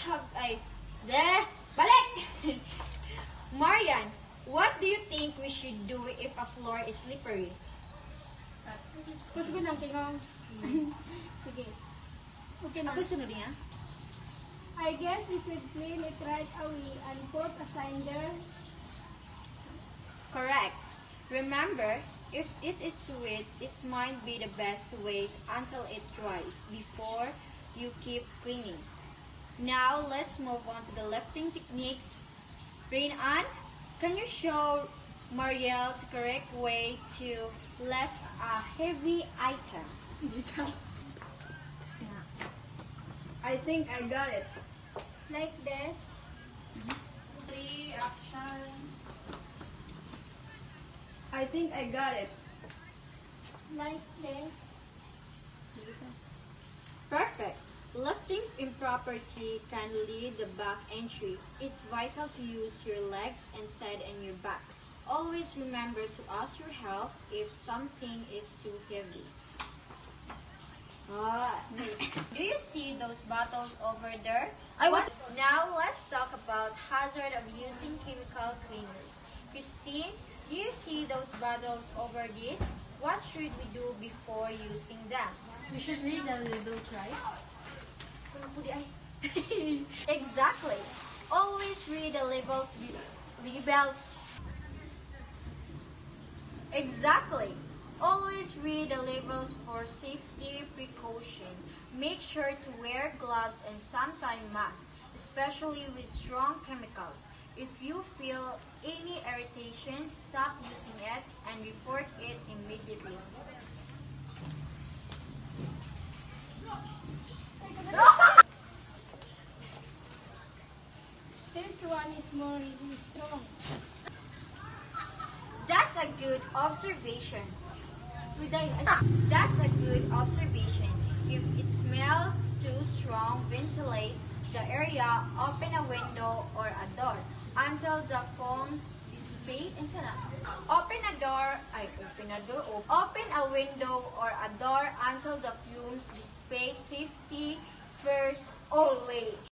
have a... Balik! Marian, what do you think we should do if a floor is slippery? Gusto ko lang tingong. Sige. Okay na. Ako sunod niya. I guess we should clean it right away and put a sign there. Correct. Remember, if it is too wet, it might be the best to wait until it dries before you keep cleaning. Now, let's move on to the lifting techniques. Rain-Ann, can you show Marielle the correct way to lift a heavy item? I think I got it. Like this. Action. I think I got it. Like this. Perfect. Lifting improperly can lead the back injury. It's vital to use your legs instead and your back. Always remember to ask your help if something is too heavy. Do you see those bottles over there? Now let's talk about hazard of using chemical cleaners. Christine, do you see those bottles over this? What should we do before using them? We should read the labels, right? Exactly. Always read the labels. Exactly. Always read the labels for safety precaution. Make sure to wear gloves and sometimes masks, especially with strong chemicals. If you feel any irritation, stop using it and report it immediately. This one is more really strong. That's a good observation. That's a good observation. If it smells too strong, ventilate the area, open a window or a door until the fumes dissipate. Open a window or a door until the fumes dissipate. Safety first, always.